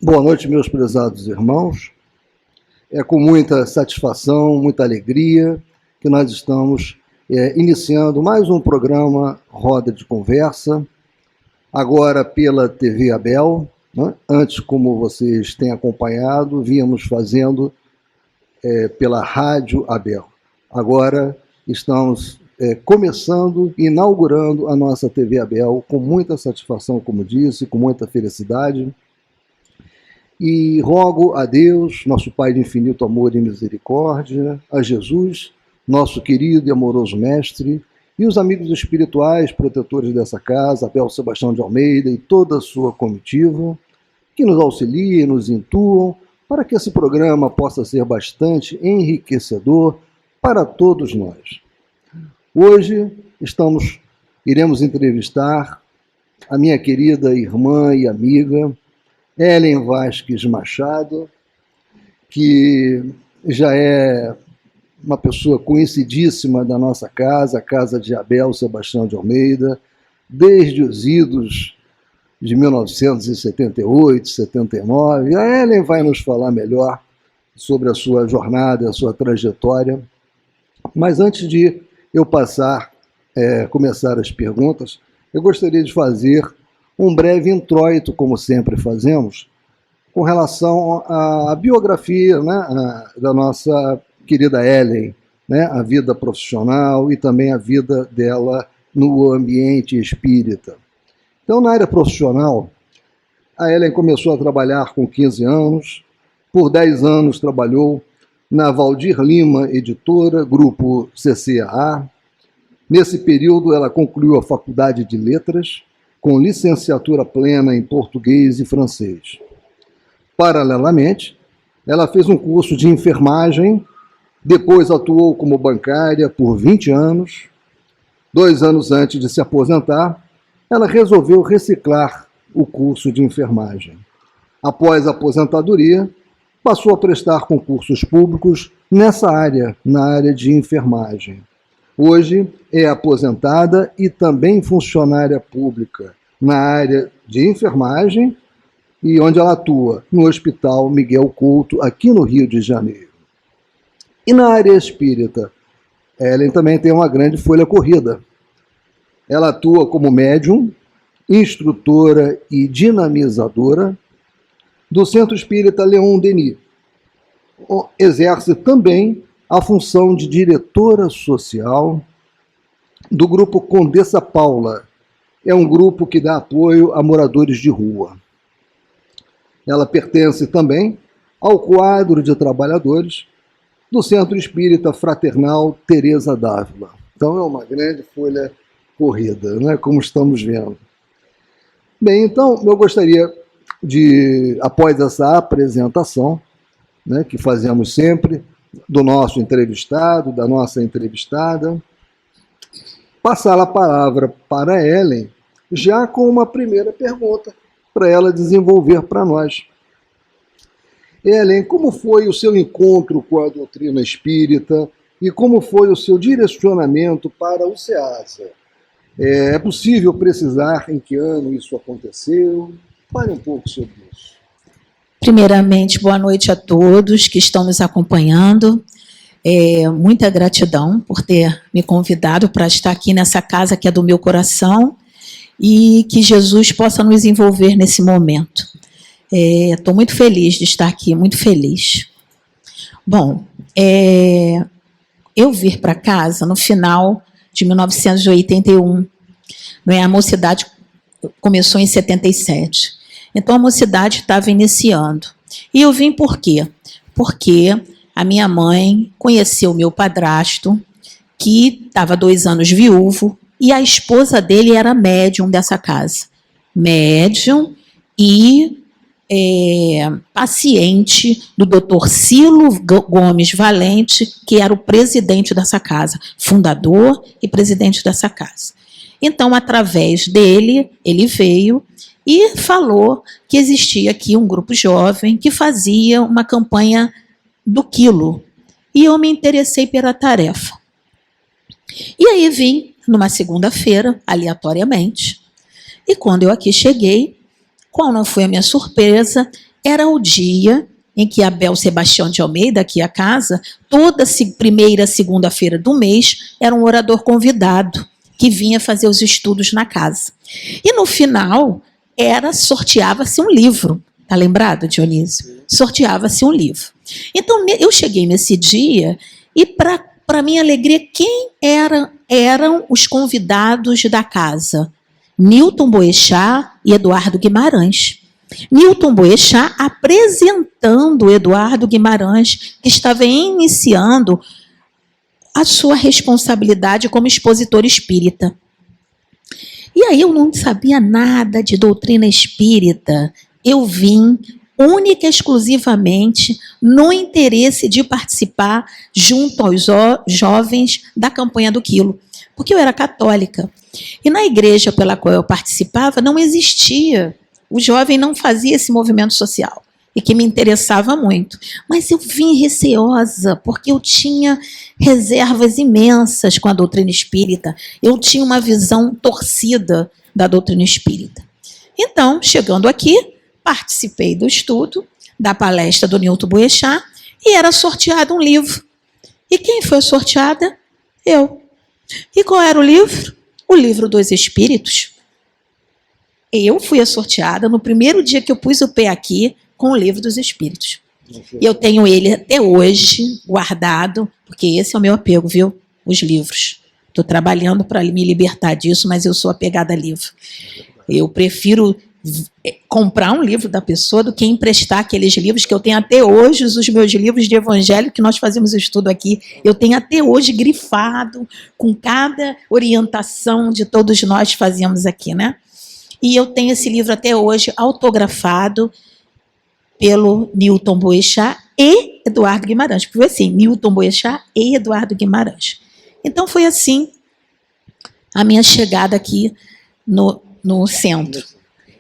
Boa noite, meus prezados irmãos. É com muita satisfação, muita alegria que nós estamos iniciando mais um programa Roda de Conversa, agora pela TV Abel, né? Antes, como vocês têm acompanhado, víamos fazendo pela Rádio Abel. Agora estamos começando, inaugurando a nossa TV Abel com muita satisfação, como disse, com muita felicidade. E rogo a Deus, nosso Pai de infinito amor e misericórdia, a Jesus, nosso querido e amoroso Mestre, e os amigos espirituais, protetores dessa casa, Abel Sebastião de Almeida e toda a sua comitiva, que nos auxiliem, nos intuam, para que esse programa possa ser bastante enriquecedor para todos nós. Hoje iremos entrevistar a minha querida irmã e amiga, Ellen Vasques Machado, que já é uma pessoa conhecidíssima da nossa casa, a casa de Abel Sebastião de Almeida, desde os idos de 1978, 79. A Ellen vai nos falar melhor sobre a sua jornada, a sua trajetória. Mas antes de eu começar as perguntas, eu gostaria de fazer um breve introito, como sempre fazemos, com relação à biografia, né, da nossa querida Ellen, né, a vida profissional e também a vida dela no ambiente espírita. Então, na área profissional, a Ellen começou a trabalhar com 15 anos, por 10 anos trabalhou na Valdir Lima Editora, grupo CCAA. Nesse período, ela concluiu a Faculdade de Letras, com licenciatura plena em português e francês. Paralelamente, ela fez um curso de enfermagem, depois atuou como bancária por 20 anos. 2 anos antes de se aposentar, ela resolveu reciclar o curso de enfermagem. Após a aposentadoria, passou a prestar concursos públicos nessa área, na área de enfermagem. Hoje é aposentada e também funcionária pública na área de enfermagem e onde ela atua no Hospital Miguel Couto, aqui no Rio de Janeiro. E na área espírita, Ellen também tem uma grande folha corrida. Ela atua como médium, instrutora e dinamizadora do Centro Espírita Leon Denis. Exerce também a função de diretora social do grupo Condessa Paula. É um grupo que dá apoio a moradores de rua. Ela pertence também ao quadro de trabalhadores do Centro Espírita Fraternal Teresa d'Ávila. Então é uma grande folha corrida, né, como estamos vendo. Bem, então eu gostaria de, após essa apresentação, né, que fazemos sempre, do nosso entrevistado, da nossa entrevistada, passar a palavra para a Ellen, já com uma primeira pergunta, para ela desenvolver para nós. Ellen, como foi o seu encontro com a doutrina espírita e como foi o seu direcionamento para o SEASA? É possível precisar em que ano isso aconteceu? Fale um pouco sobre isso. Primeiramente, boa noite a todos que estão nos acompanhando. Muita gratidão por ter me convidado para estar aqui nessa casa que é do meu coração e que Jesus possa nos envolver nesse momento. Estou muito feliz de estar aqui, muito feliz. Bom, eu vir para casa no final de 1981, a mocidade começou em 77. Então, a mocidade estava iniciando. E eu vim por quê? Porque a minha mãe conheceu o meu padrasto, que estava 2 anos viúvo, e a esposa dele era médium dessa casa. Médium e paciente do Dr. Cilo Gomes Valente, que era o presidente dessa casa, fundador e presidente dessa casa. Então, através dele, ele veio e falou que existia aqui um grupo jovem que fazia uma campanha do quilo. E eu me interessei pela tarefa. E aí vim numa segunda-feira, aleatoriamente, e quando eu aqui cheguei, qual não foi a minha surpresa, era o dia em que Abel Sebastião de Almeida, aqui a casa, toda primeira segunda-feira do mês, era um orador convidado que vinha fazer os estudos na casa. E no final, sorteava-se um livro. Está lembrado, Dionísio? Sorteava-se um livro. Então, eu cheguei nesse dia e, para minha alegria, quem eram os convidados da casa? Newton Boechat e Eduardo Guimarães. Newton Boechat apresentando Eduardo Guimarães, que estava iniciando a sua responsabilidade como expositor espírita. E aí eu não sabia nada de doutrina espírita. Eu vim única e exclusivamente no interesse de participar junto aos jovens da campanha do quilo, porque eu era católica. E na igreja pela qual eu participava não existia, o jovem não fazia esse movimento social, e que me interessava muito. Mas eu vim receosa, porque eu tinha reservas imensas com a doutrina espírita, eu tinha uma visão torcida da doutrina espírita. Então, chegando aqui, participei do estudo, da palestra do Newton Boechat, e era sorteado um livro. E quem foi sorteada? Eu. E qual era o livro? O Livro dos Espíritos. Eu fui a sorteada no primeiro dia que eu pus o pé aqui com o Livro dos Espíritos. E eu tenho ele até hoje guardado, porque esse é o meu apego, viu? Os livros. Estou trabalhando para me libertar disso, mas eu sou apegada a livro. Eu prefiro comprar um livro da pessoa do que emprestar aqueles livros que eu tenho até hoje, os meus livros de evangelho que nós fazemos estudo aqui, eu tenho até hoje grifado com cada orientação de todos nós fazíamos aqui, né? E eu tenho esse livro até hoje autografado pelo Newton Boechat e Eduardo Guimarães, porque foi assim, Newton Boechat e Eduardo Guimarães. Então foi assim a minha chegada aqui no centro.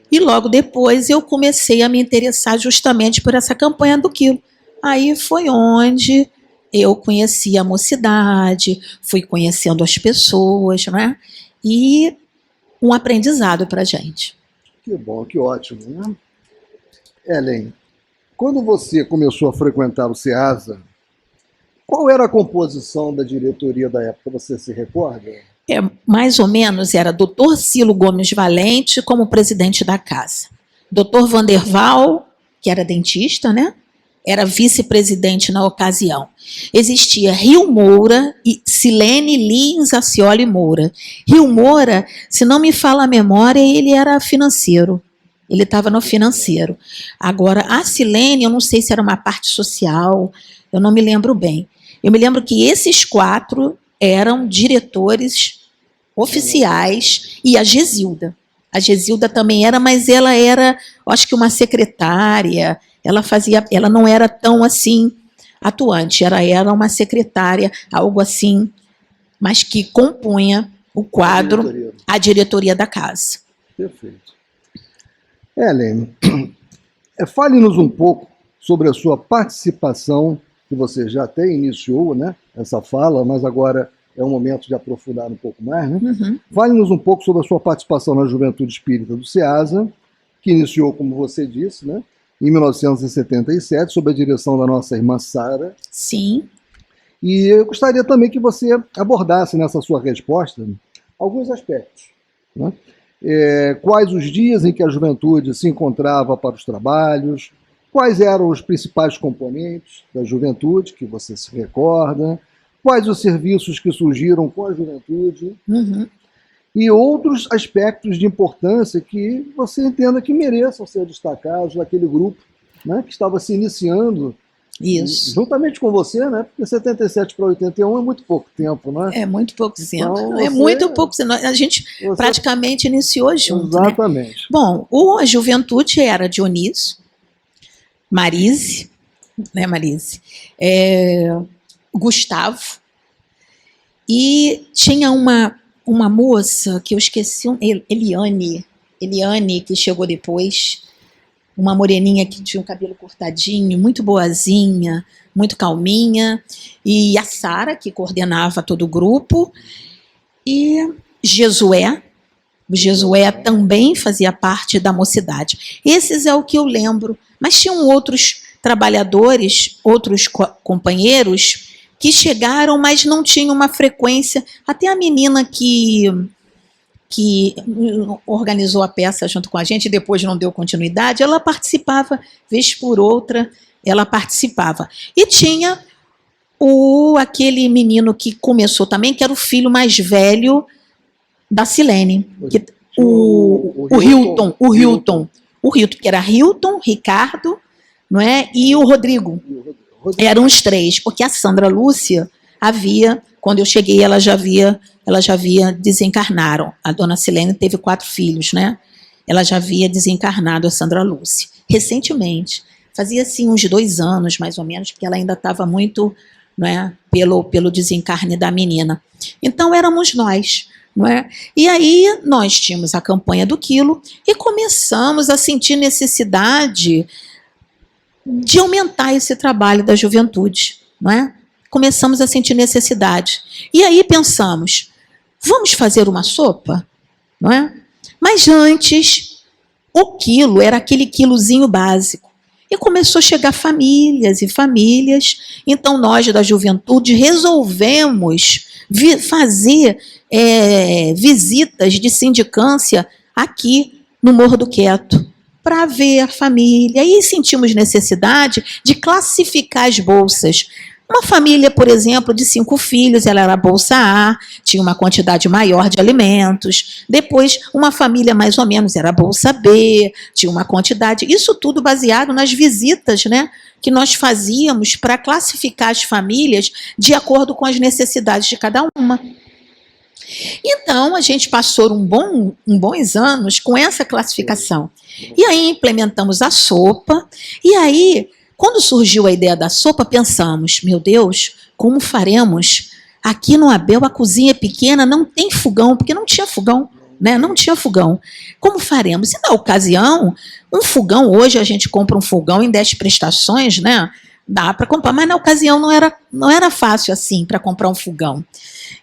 E logo depois eu comecei a me interessar justamente por essa campanha do quilo. Aí foi onde eu conheci a mocidade, fui conhecendo as pessoas, né? E um aprendizado para a gente. Que bom, que ótimo, né? Ellen, quando você começou a frequentar o SEASA, qual era a composição da diretoria da época? Você se recorda? Mais ou menos era Dr. Cilo Gomes Valente como presidente da casa. Dr. Vanderval, que era dentista, né? Era vice-presidente na ocasião. Existia Rio Moura e Silene Lins Acioli Moura. Rio Moura, se não me fala a memória, ele era financeiro. Ele estava no financeiro. Agora, a Silene, eu não sei se era uma parte social, eu não me lembro bem. Eu me lembro que esses 4 eram diretores oficiais, e a Gesilda. A Gesilda também era, mas ela era, acho que uma secretária, ela não era tão assim atuante, ela era uma secretária, algo assim, mas que compunha o quadro, a diretoria da casa. Perfeito. Ellen, fale-nos um pouco sobre a sua participação, que você já até iniciou, né, essa fala, mas agora é o momento de aprofundar um pouco mais, né? Uhum. Fale-nos um pouco sobre a sua participação na Juventude Espírita do SEASA, que iniciou, como você disse, né, em 1977, sob a direção da nossa irmã Sara. Sim. E eu gostaria também que você abordasse nessa sua resposta alguns aspectos, né? Quais os dias em que a juventude se encontrava para os trabalhos, quais eram os principais componentes da juventude, que você se recorda, quais os serviços que surgiram com a juventude, uhum, e outros aspectos de importância que você entenda que mereçam ser destacados naquele grupo, né, que estava se iniciando. Isso. Juntamente com você, né? Porque 77 para 81 é muito pouco tempo, né? É muito pouco tempo. Então, é muito pouco tempo. A gente praticamente iniciou junto. Exatamente. Né? Bom, a juventude era Dionísio, Marise, né, Marise? Gustavo. E tinha uma moça que eu esqueci, Eliane, que chegou depois, uma moreninha que tinha o cabelo cortadinho, muito boazinha, muito calminha, e a Sara, que coordenava todo o grupo, e Jesué. O Jesué também fazia parte da mocidade. Esses é o que eu lembro, mas tinham outros trabalhadores, outros companheiros que chegaram, mas não tinham uma frequência. Até a menina que organizou a peça junto com a gente, depois não deu continuidade, ela participava, vez por outra, ela participava. E tinha aquele menino que começou também, que era o filho mais velho da Silene, o Hilton, que era Hilton, Ricardo, não é? E o Rodrigo. Eram os três, porque a Sandra Lúcia quando eu cheguei, ela já havia desencarnado. A dona Silene teve 4 filhos, né? Ela já havia desencarnado, a Sandra Lúcia, recentemente. Fazia assim uns 2 anos, mais ou menos, porque ela ainda estava muito, não é, pelo desencarne da menina. Então éramos nós, não é? E aí nós tínhamos a campanha do quilo e começamos a sentir necessidade de aumentar esse trabalho da juventude, não é? Começamos a sentir necessidade. E aí pensamos, vamos fazer uma sopa? Não é? Mas antes, o quilo era aquele quilozinho básico. E começou a chegar famílias e famílias. Então nós da juventude resolvemos fazer visitas de sindicância aqui no Morro do Quieto, para ver a família. E sentimos necessidade de classificar as bolsas. Uma família, por exemplo, de 5 filhos, ela era bolsa A, tinha uma quantidade maior de alimentos. Depois, uma família mais ou menos era bolsa B, tinha uma quantidade. Isso tudo baseado nas visitas, né, que nós fazíamos para classificar as famílias de acordo com as necessidades de cada uma. Então, a gente passou bons anos com essa classificação. E aí implementamos a sopa, e aí, quando surgiu a ideia da sopa, pensamos, meu Deus, como faremos? Aqui no Abel, a cozinha é pequena, não tem fogão, porque não tinha fogão, né? Não tinha fogão. Como faremos? E na ocasião, um fogão, hoje a gente compra um fogão em 10 prestações, né? Dá para comprar, mas na ocasião não era fácil assim para comprar um fogão.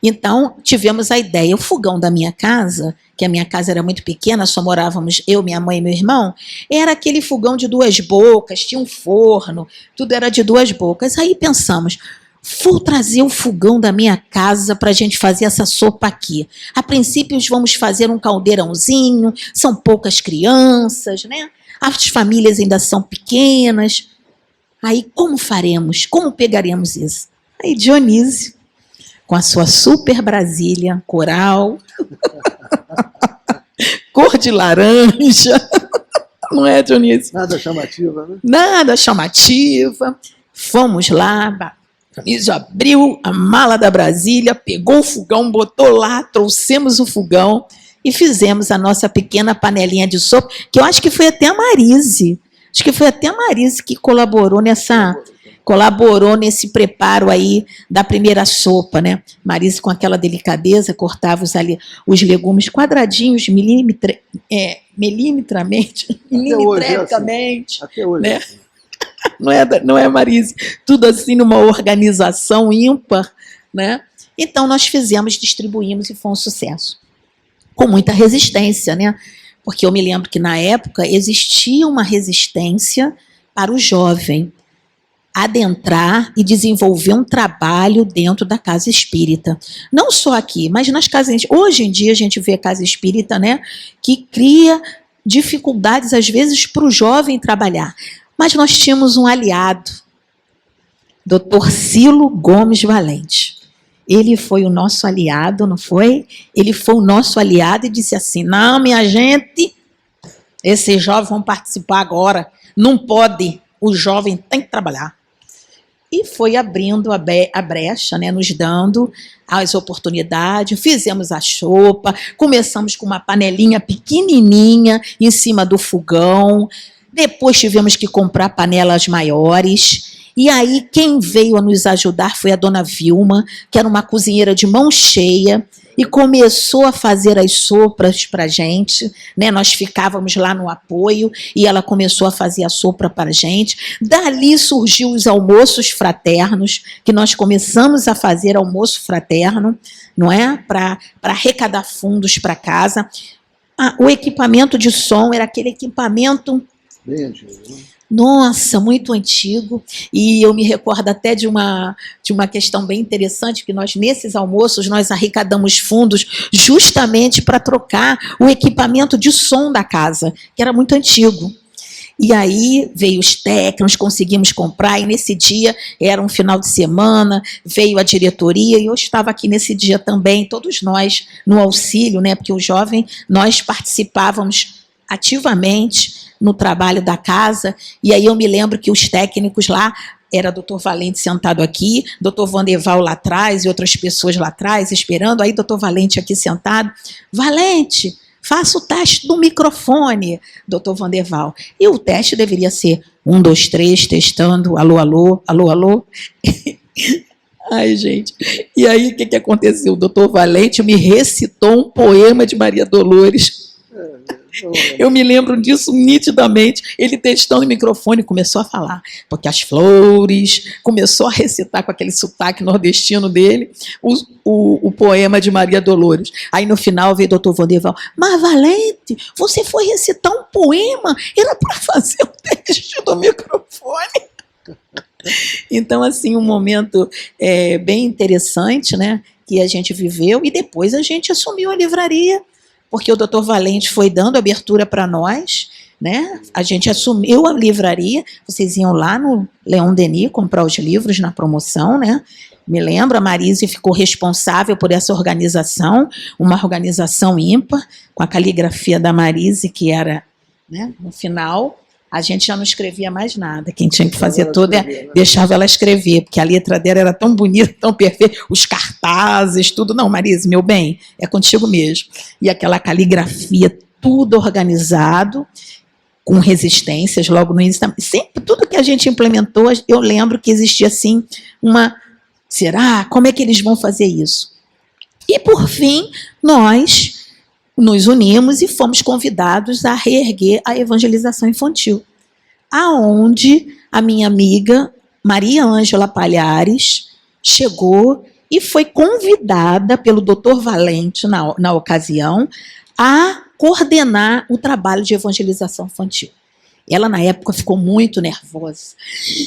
Então, tivemos a ideia, o fogão da minha casa, que a minha casa era muito pequena, só morávamos eu, minha mãe e meu irmão, era aquele fogão de 2 bocas, tinha um forno, tudo era de 2 bocas. Aí pensamos, vou trazer o fogão da minha casa para a gente fazer essa sopa aqui. A princípio, vamos fazer um caldeirãozinho, são poucas crianças, né? As famílias ainda são pequenas. Aí, como faremos? Como pegaremos isso? Aí, Dionísio, com a sua super Brasília, coral, cor de laranja, não é, Dionísio? Nada chamativa, né? Nada chamativa. Fomos lá, Dionísio abriu a mala da Brasília, pegou o fogão, botou lá, trouxemos o fogão e fizemos a nossa pequena panelinha de sopa, que eu acho que foi até a Marise. Acho que foi até a Marise que colaborou nesse preparo aí da primeira sopa, né? Marise, com aquela delicadeza, cortava os legumes quadradinhos, milimetricamente. Até hoje. Né? Não é, Marise? Tudo assim numa organização ímpar, né? Então nós distribuímos e foi um sucesso. Com muita resistência, né? Porque eu me lembro que, na época, existia uma resistência para o jovem adentrar e desenvolver um trabalho dentro da casa espírita. Não só aqui, mas nas casas... Hoje em dia, a gente vê a casa espírita, né, que cria dificuldades, às vezes, para o jovem trabalhar. Mas nós tínhamos um aliado, Dr. Cilo Gomes Valente. Ele foi o nosso aliado, não foi? Ele foi o nosso aliado e disse assim, não, minha gente, esses jovens vão participar agora, não pode, o jovem tem que trabalhar. E foi abrindo a brecha, né, nos dando as oportunidades, fizemos a sopa, começamos com uma panelinha pequenininha em cima do fogão, Depois tivemos que comprar panelas maiores. E aí, quem veio a nos ajudar foi a dona Vilma, que era uma cozinheira de mão cheia, e começou a fazer as sopas para a gente, né? Nós ficávamos lá no apoio, e ela começou a fazer a sopa para a gente. Dali surgiu os almoços fraternos, que nós começamos a fazer almoço fraterno, não é? Para arrecadar fundos para casa. O equipamento de som era aquele equipamento... Bem antigo, né? Nossa, muito antigo, e eu me recordo até de uma questão bem interessante, que nós, nesses almoços, nós arrecadamos fundos justamente para trocar o equipamento de som da casa, que era muito antigo. E aí veio os técnicos, conseguimos comprar, e nesse dia, era um final de semana, veio a diretoria, e eu estava aqui nesse dia também, todos nós no auxílio, né, porque o jovem, nós participávamos ativamente no trabalho da casa, e aí eu me lembro que os técnicos lá, era doutor Valente sentado aqui, doutor Vanderval lá atrás, e outras pessoas lá atrás, esperando, aí doutor Valente aqui sentado, Valente, faça o teste do microfone, doutor Vanderval. E o teste deveria ser 1, 2, 3, testando, alô, alô, alô, alô. Ai, gente. E aí, o que aconteceu? O doutor Valente me recitou um poema de Maria Dolores. Eu me lembro disso nitidamente. Ele testando o microfone, começou a falar, porque as flores, começou a recitar com aquele sotaque nordestino dele, o poema de Maria Dolores. Aí no final veio o doutor Vanderval, mas Valente, você foi recitar um poema, era para fazer o teste do microfone. Então, assim, um momento bem interessante, né, que a gente viveu, e depois a gente assumiu a livraria, porque o doutor Valente foi dando abertura para nós, né? A gente assumiu a livraria, vocês iam lá no Leon Denis comprar os livros na promoção, né? Me lembro, a Marise ficou responsável por essa organização, uma organização ímpar, com a caligrafia da Marise, que era, né, no final, a gente já não escrevia mais nada, quem tinha que fazer tudo deixava ela escrever, porque a letra dela era tão bonita, tão perfeita, os cartazes, tudo. Não, Marise, meu bem, é contigo mesmo. E aquela caligrafia, tudo organizado, com resistências logo no início. Sempre, tudo que a gente implementou, eu lembro que existia assim será? Como é que eles vão fazer isso? E, por fim, nós nos unimos e fomos convidados a reerguer a evangelização infantil, aonde a minha amiga Maria Ângela Palhares chegou e foi convidada pelo doutor Valente, na ocasião, a coordenar o trabalho de evangelização infantil. Ela, na época, ficou muito nervosa.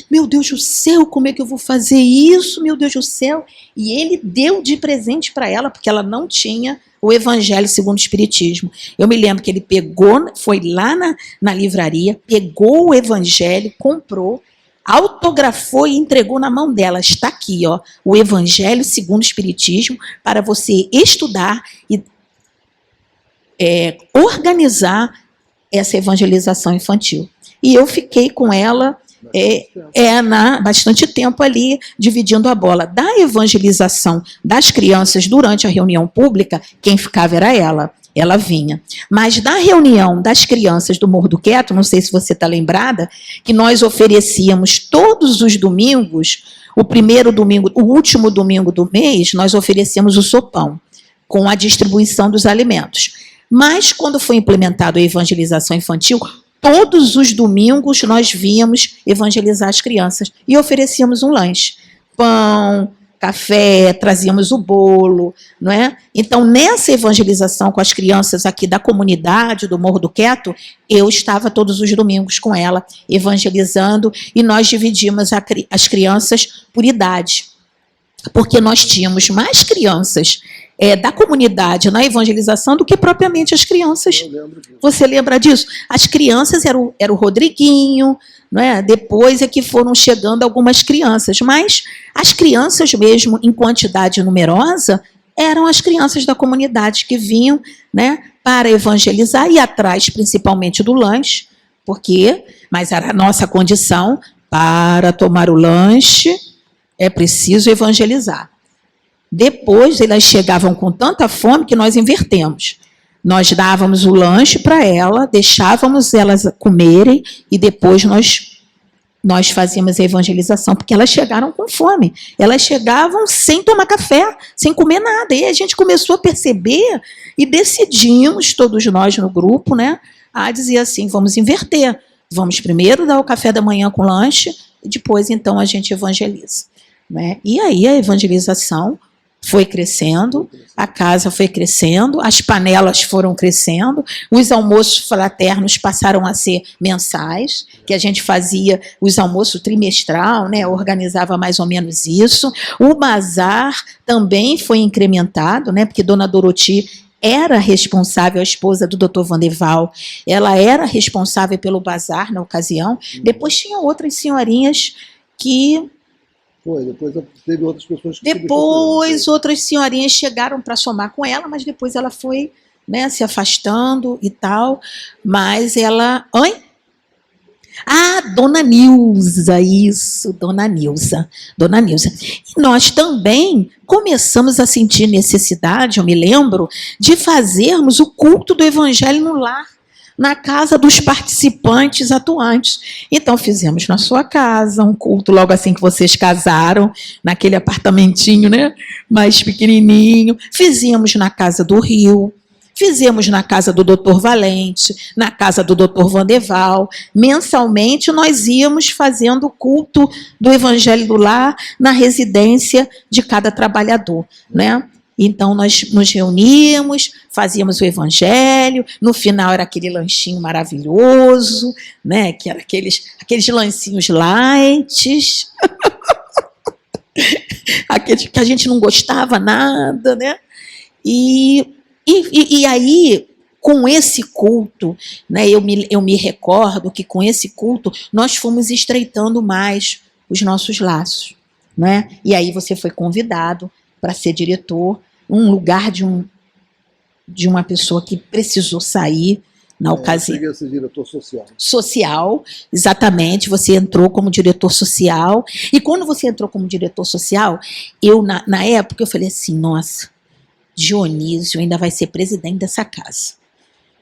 Meu Deus do céu, como é que eu vou fazer isso? Meu Deus do céu. E ele deu de presente para ela, porque ela não tinha o Evangelho segundo o Espiritismo. Eu me lembro que ele pegou, foi lá na livraria, pegou o Evangelho, comprou, autografou e entregou na mão dela. Está aqui, ó, o Evangelho segundo o Espiritismo, para você estudar e organizar essa evangelização infantil. E eu fiquei com ela bastante tempo ali, dividindo a bola. Da evangelização das crianças durante a reunião pública, quem ficava era ela vinha. Mas da reunião das crianças do Morro do Quieto, não sei se você está lembrada, que nós oferecíamos todos os domingos, o primeiro domingo, o último domingo do mês, nós oferecíamos o sopão, com a distribuição dos alimentos. Mas, quando foi implementada a evangelização infantil, todos os domingos nós víamos evangelizar as crianças e oferecíamos um lanche. Pão, café, trazíamos o bolo, não é? Então, nessa evangelização com as crianças aqui da comunidade do Morro do Quieto, eu estava todos os domingos com ela, evangelizando, e nós dividimos as crianças por idade, porque nós tínhamos mais crianças da comunidade na evangelização do que propriamente as crianças. Você lembra disso? As crianças era o Rodriguinho, não é? Depois é que foram chegando algumas crianças, mas as crianças mesmo, em quantidade numerosa, eram as crianças da comunidade que vinham, né, para evangelizar e atrás principalmente do lanche, mas era a nossa condição, para tomar o lanche é preciso evangelizar. Depois, elas chegavam com tanta fome que nós invertemos. Nós dávamos o lanche para ela, deixávamos elas comerem e depois nós fazíamos a evangelização, porque elas chegaram com fome. Elas chegavam sem tomar café, sem comer nada. E a gente começou a perceber e decidimos, todos nós no grupo, né, a dizer assim, vamos inverter. Vamos primeiro dar o café da manhã com lanche e depois, então, a gente evangeliza. Né? E aí a evangelização foi crescendo, a casa foi crescendo, as panelas foram crescendo, os almoços fraternos passaram a ser mensais, que a gente fazia os almoços trimestral, né, organizava mais ou menos isso. O bazar também foi incrementado, né, porque Dona Doroti era responsável, a esposa do Dr. Vandeval, ela era responsável pelo bazar na ocasião. Depois tinha outras senhorinhas que... Depois teve outras pessoas que... Depois outras senhorinhas chegaram para somar com ela, mas depois ela foi, né, se afastando e tal. Mas ela... Oi? Ah, Dona Nilza, isso, Dona Nilza. Dona Nilza. E nós também começamos a sentir necessidade, eu me lembro, de fazermos o culto do Evangelho no lar, na casa dos participantes atuantes. Então, fizemos na sua casa um culto logo assim que vocês casaram, naquele apartamentinho, né, mais pequenininho. Fizemos na casa do Rio, fizemos na casa do Dr. Valente, na casa do Dr. Vandeval. Mensalmente, nós íamos fazendo o culto do Evangelho do Lar na residência de cada trabalhador, né? Então, nós nos reuníamos, fazíamos o evangelho, no final era aquele lanchinho maravilhoso, né? Que era aqueles lancinhos light, aqueles que a gente não gostava nada, né? E aí, com esse culto, né, eu me recordo que com esse culto nós fomos estreitando mais os nossos laços, né? E aí você foi convidado para ser diretor, um lugar de uma pessoa que precisou sair na ocasião. Eu cheguei a ser diretor social. Social, exatamente, você entrou como diretor social, e quando você entrou como diretor social, eu, na época, eu falei assim, nossa, Dionísio ainda vai ser presidente dessa casa,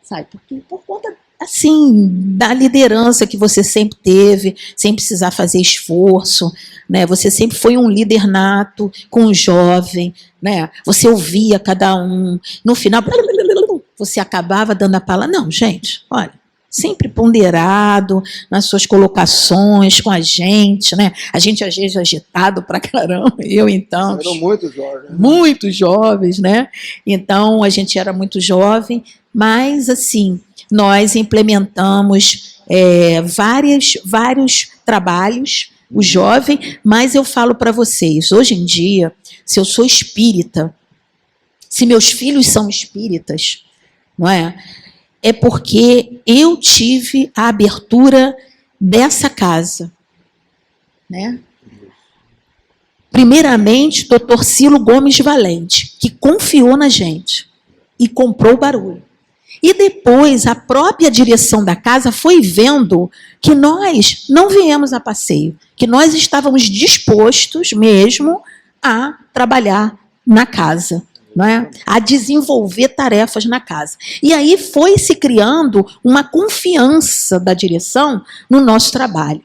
sabe, porque por conta, assim, da liderança que você sempre teve, sem precisar fazer esforço, né? Você sempre foi um líder nato, com o jovem, né? Você ouvia cada um, no final, você acabava dando a palavra. Não, gente, olha, sempre ponderado nas suas colocações com a gente, né? A gente, às vezes, agitado pra caramba, eu, então... Eram muito jovens. Né? Muito jovens, né? Então, a gente era muito jovem, mas, assim, nós implementamos vários trabalhos, o jovem, mas eu falo para vocês, hoje em dia, se eu sou espírita, se meus filhos são espíritas, não é? É porque eu tive a abertura dessa casa, né? Primeiramente, Dr. Cilo Gomes Valente, que confiou na gente e comprou o barulho. E depois, a própria direção da casa foi vendo que nós não viemos a passeio, que nós estávamos dispostos mesmo a trabalhar na casa, não é? A desenvolver tarefas na casa. E aí foi se criando uma confiança da direção no nosso trabalho.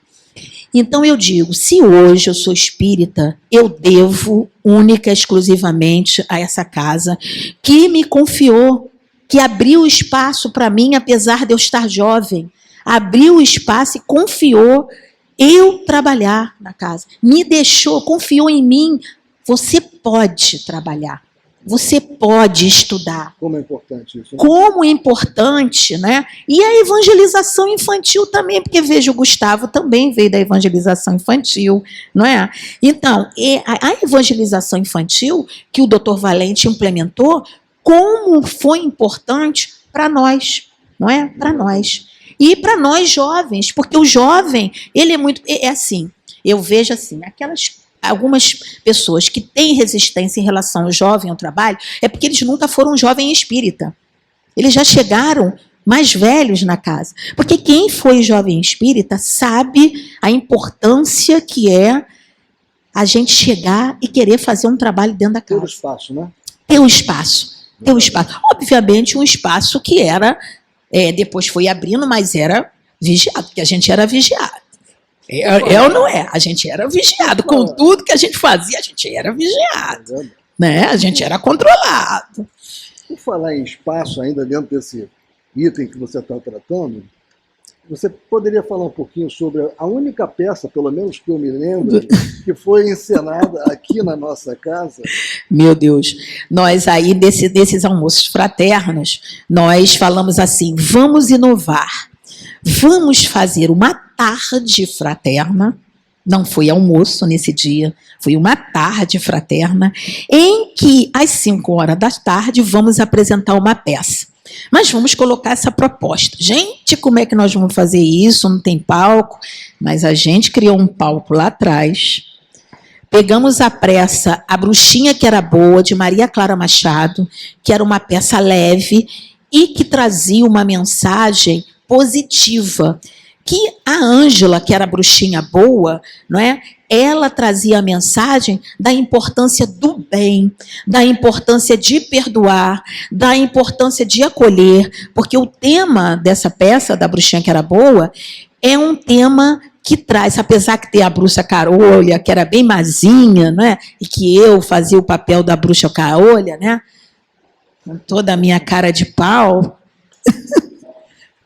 Então eu digo, se hoje eu sou espírita, eu devo única e exclusivamente a essa casa que me confiou, que abriu espaço para mim, apesar de eu estar jovem, abriu espaço e confiou eu trabalhar na casa. Me deixou, confiou em mim. Você pode trabalhar, você pode estudar. Como é importante isso? Né? Como é importante, né? E a evangelização infantil também, porque veja, o Gustavo também veio da evangelização infantil, não é? Então, a evangelização infantil que o Dr. Valente implementou, como foi importante para nós, não é? Para nós. E para nós jovens, porque o jovem, ele é muito... É assim, eu vejo assim, algumas pessoas que têm resistência em relação ao jovem, ao trabalho, é porque eles nunca foram jovem espírita. Eles já chegaram mais velhos na casa. Porque quem foi jovem espírita sabe a importância que é a gente chegar e querer fazer um trabalho dentro da casa. Ter o espaço, né? Ter o espaço. Tem um espaço. Obviamente, um espaço que era, depois foi abrindo, mas era vigiado, porque a gente era vigiado. É ou não é? A gente era vigiado. Com tudo que a gente fazia, a gente era vigiado. Né? A gente era controlado. Por falar em espaço, ainda dentro desse item que você está tratando, você poderia falar um pouquinho sobre a única peça, pelo menos que eu me lembro, que foi encenada aqui na nossa casa? Meu Deus, nós aí, desses almoços fraternos, nós falamos assim, vamos inovar, vamos fazer uma tarde fraterna, não foi almoço nesse dia, foi uma tarde fraterna, em que às 5 horas da tarde vamos apresentar uma peça. Mas vamos colocar essa proposta. Gente, como é que nós vamos fazer isso? Não tem palco. Mas a gente criou um palco lá atrás. Pegamos a peça A Bruxinha que Era Boa, de Maria Clara Machado, que era uma peça leve e que trazia uma mensagem positiva. Que a Ângela, que era a bruxinha boa, não é? Ela trazia a mensagem da importância do bem, da importância de perdoar, da importância de acolher, porque o tema dessa peça, da Bruxinha que Era Boa, é um tema que traz, apesar que tem a bruxa Carolha, que era bem mazinha, né? E que eu fazia o papel da bruxa Carolha, né? Com toda a minha cara de pau,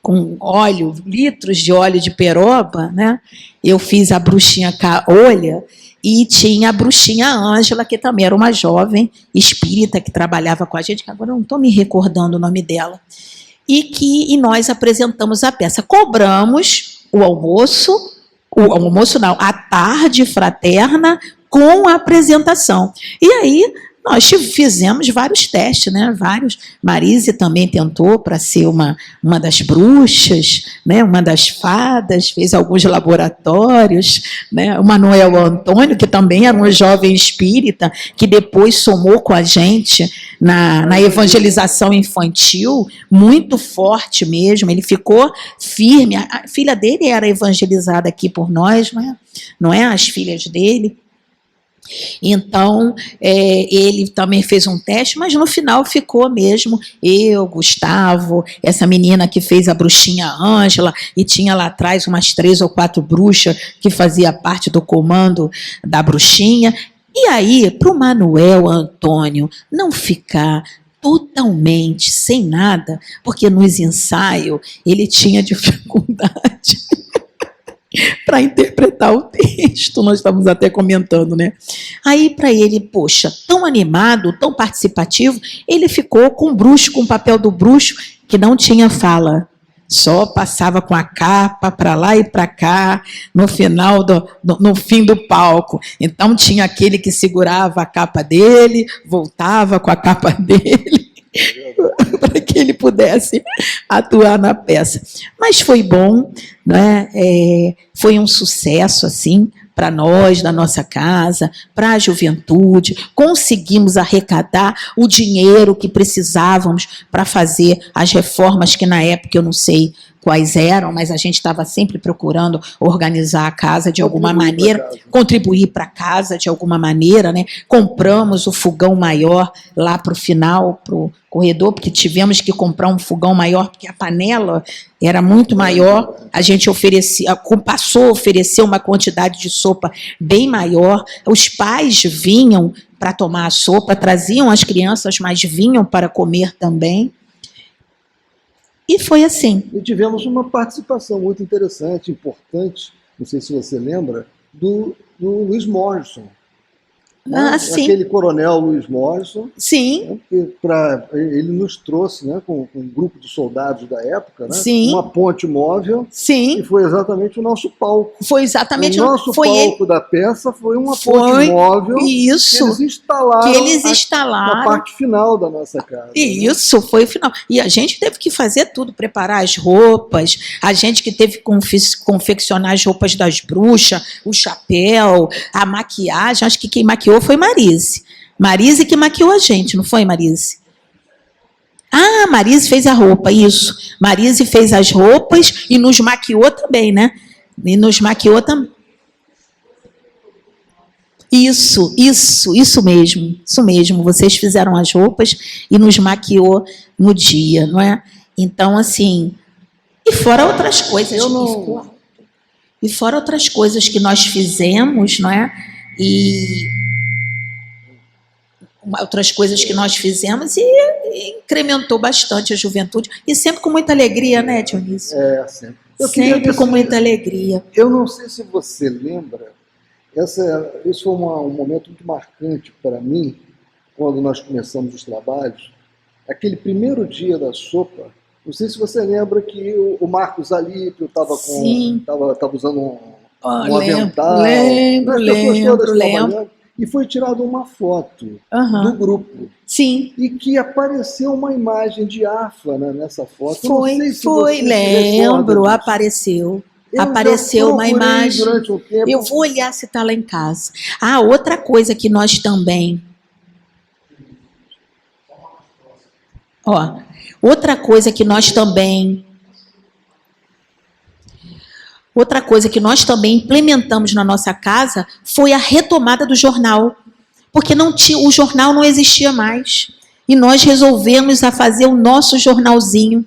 com óleo, litros de óleo de peroba, né? Eu fiz a bruxinha Carolha e tinha a bruxinha Ângela, que também era uma jovem espírita que trabalhava com a gente, que agora não estou me recordando o nome dela. E nós apresentamos a peça. Cobramos o almoço não, a tarde fraterna com a apresentação. E aí nós fizemos vários testes, né? Marise também tentou para ser uma das bruxas, né? Uma das fadas, fez alguns laboratórios, né? O Manuel Antônio, que também era um jovem espírita, que depois somou com a gente na evangelização infantil, muito forte mesmo, ele ficou firme. A filha dele era evangelizada aqui por nós, não é? As filhas dele. Então, ele também fez um teste, mas no final ficou mesmo eu, Gustavo, essa menina que fez a bruxinha Ângela, e tinha lá atrás umas 3 ou 4 bruxas que fazia parte do comando da bruxinha. E aí, para o Manuel Antônio não ficar totalmente sem nada, porque nos ensaios ele tinha dificuldade para interpretar o texto, nós estamos até comentando, né? Aí, para ele, poxa, tão animado, tão participativo, ele ficou com o bruxo, com o papel do bruxo, que não tinha fala, só passava com a capa para lá e para cá, no final, no fim do palco. Então, tinha aquele que segurava a capa dele, voltava com a capa dele, para que ele pudesse atuar na peça. Mas foi bom, né? Foi um sucesso, assim, para nós, da nossa casa, para a juventude. Conseguimos arrecadar o dinheiro que precisávamos para fazer as reformas que, na época, eu não sei quais eram, mas a gente estava sempre procurando organizar a casa de alguma maneira, contribuir para a casa de alguma maneira, né? Compramos o fogão maior lá para o final, para o corredor, porque tivemos que comprar um fogão maior, porque a panela era muito maior, a gente passou a oferecer uma quantidade de sopa bem maior, os pais vinham para tomar a sopa, traziam as crianças, mas vinham para comer também. E foi assim. E tivemos uma participação muito interessante, importante, não sei se você lembra, do Luiz Morrison. Né? Sim. Aquele coronel Luiz Morrison. Sim. Né? Ele nos trouxe, né, com um grupo de soldados da época, né? Sim. Uma ponte móvel. Sim. E foi exatamente o nosso palco. Foi exatamente o nosso palco da peça foi uma ponte móvel. Isso. Que eles instalaram na parte final da nossa casa. Isso, né? Foi o final. E a gente teve que fazer tudo, preparar as roupas, a gente que teve que confeccionar as roupas das bruxas, o chapéu, a maquiagem. Acho que quem maquiou foi Marise. Marise que maquiou a gente, não foi, Marise? Ah, Marise fez a roupa, isso. Marise fez as roupas e nos maquiou também, né? E nos maquiou também. Isso mesmo. Vocês fizeram as roupas e nos maquiou no dia, não é? Então, assim, e fora outras coisas. E fora outras coisas que nós fizemos, não é? E outras coisas que nós fizemos e incrementou bastante a juventude. E sempre com muita alegria, né, Dionísio? Sempre. Sempre com muita alegria. Eu não sei se você lembra, isso foi um momento muito marcante para mim, quando nós começamos os trabalhos. Aquele primeiro dia da sopa, não sei se você lembra que o Marcos Alípio estava usando um avental. Lembro. E foi tirada uma foto do grupo. Sim. E que apareceu uma imagem diáfana nessa foto. Lembro, apareceu. Apareceu uma imagem. Durante um tempo. Eu vou olhar se está lá em casa. Outra coisa que nós também... Outra coisa que nós também implementamos na nossa casa foi a retomada do jornal, porque o jornal não existia mais. E nós resolvemos a fazer o nosso jornalzinho.